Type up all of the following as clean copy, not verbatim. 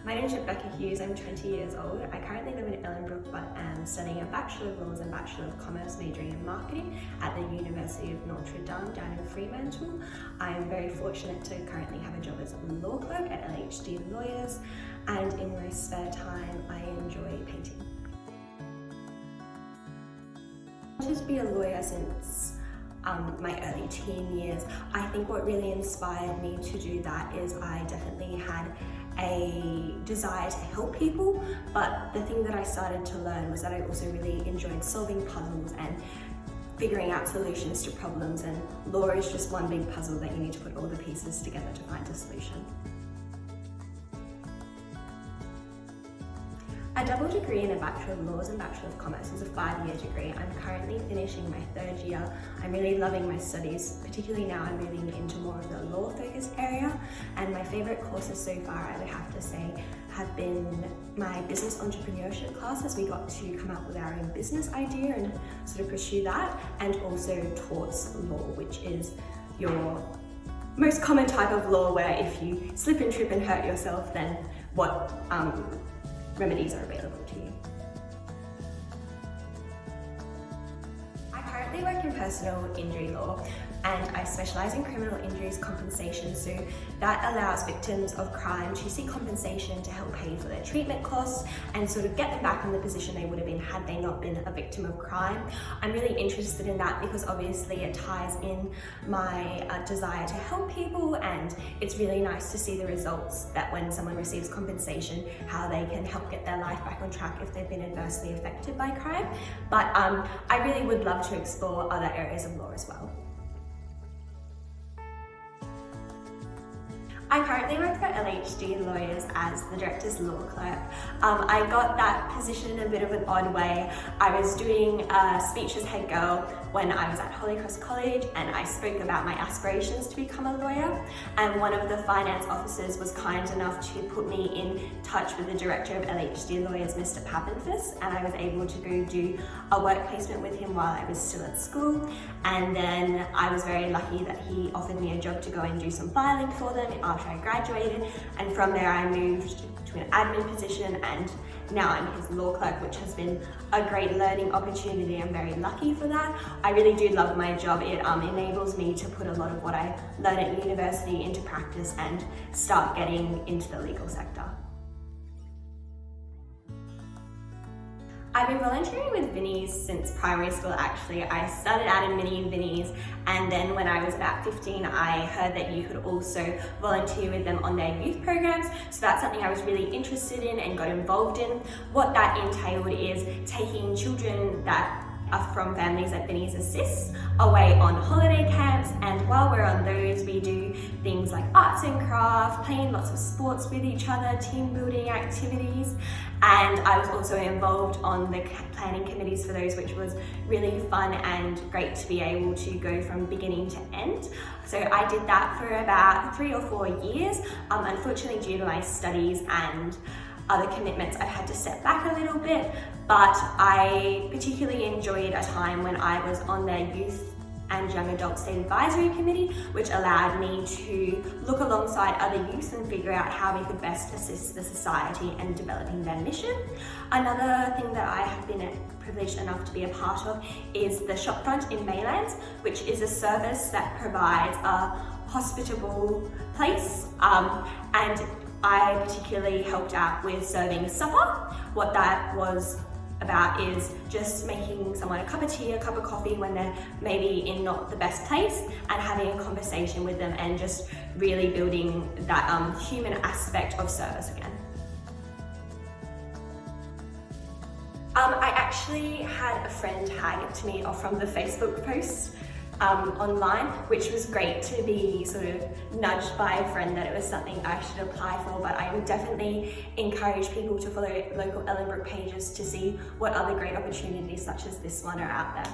My name is Rebecca Hughes, I'm 20 years old. I currently live in Ellenbrook but am studying a Bachelor of Laws and Bachelor of Commerce majoring in Marketing at the University of Notre Dame down in Fremantle. I am very fortunate to currently have a job as a law clerk at LHD Lawyers, and in my spare time I enjoy painting. I wanted to be a lawyer since my early teen years. I think what really inspired me to do that is I definitely had a desire to help people, but the thing that I started to learn was that I also really enjoyed solving puzzles and figuring out solutions to problems, and law is just one big puzzle that you need to put all the pieces together to find a solution. A double degree in a Bachelor of Laws and Bachelor of Commerce is a 5-year degree. I'm currently finishing my 3rd year. I'm really loving my studies, particularly now I'm moving into more of the law-focused area, and my favourite courses so far, I would have to say, have been my business entrepreneurship classes. We got to come up with our own business idea and sort of pursue that, and also torts law, which is your most common type of law where if you slip and trip and hurt yourself, then what remedies are available to you. I currently work in personal injury law, and I specialise in criminal injuries compensation, so that allows victims of crime to seek compensation to help pay for their treatment costs and sort of get them back in the position they would have been had they not been a victim of crime. I'm really interested in that because obviously it ties in my desire to help people, and it's really nice to see the results that when someone receives compensation, how they can help get their life back on track if they've been adversely affected by crime. But I really would love to explore other areas of law as well. I currently work for LHD Lawyers as the Director's Law Clerk. I got that position in a bit of an odd way. I was doing a speech as head girl when I was at Holy Cross College, and I spoke about my aspirations to become a lawyer, and one of the finance officers was kind enough to put me in touch with the Director of LHD Lawyers, Mr. Pappenfuss, and I was able to go do a work placement with him while I was still at school, and then I was very lucky that he offered me a job to go and do some filing for them after I graduated, and from there I moved to an admin position, and now I'm his law clerk, which has been a great learning opportunity. I'm very lucky for that. I really do love my job. It enables me to put a lot of what I learn at university into practice and start getting into the legal sector. I've been volunteering with Vinnies since primary school actually. I started out in mini Vinnies, and then when I was about 15 I heard that you could also volunteer with them on their youth programs, so that's something I was really interested in and got involved in. What that entailed is taking children that are from families that Vinnies assists away on holiday camps, and while we're on those we do things like arts and crafts, playing lots of sports with each other, team building activities, and I was also involved on the planning committees for those, which was really fun and great to be able to go from beginning to end. So I did that for about 3 or 4 years. Unfortunately, due to my studies and other commitments, I've had to step back a little bit, but I particularly enjoyed a time when I was on their youth and young adult state advisory committee, which allowed me to look alongside other youth and figure out how we could best assist the society in developing their mission. Another thing that I have been privileged enough to be a part of is the Shopfront in Maylands, which is a service that provides a hospitable place, and I particularly helped out with serving supper. What that was about is just making someone a cup of tea, a cup of coffee when they're maybe in not the best place, and having a conversation with them and just really building that human aspect of service again. I actually had a friend tag it to me from the Facebook post online, which was great to be sort of nudged by a friend that it was something I should apply for, but I would definitely encourage people to follow local Ellenbrook pages to see what other great opportunities such as this one are out there.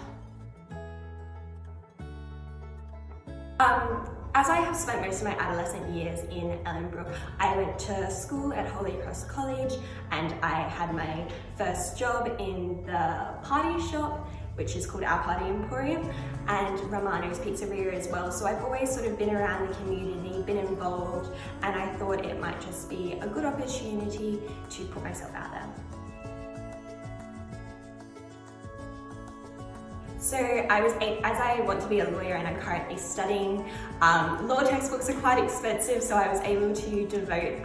As I have spent most of my adolescent years in Ellenbrook, I went to school at Holy Cross College, and I had my first job in the party shop, which is called Our Party Emporium, and Romano's Pizzeria as well. So I've always sort of been around the community, been involved, and I thought it might might just be a good opportunity to put myself out there. So as I want to be a lawyer and I'm currently studying, law textbooks are quite expensive, so I was able to devote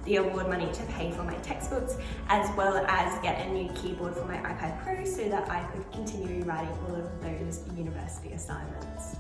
the award money to pay for my textbooks, as well as get a new keyboard for my iPad Pro so that I could continue writing all of those university assignments.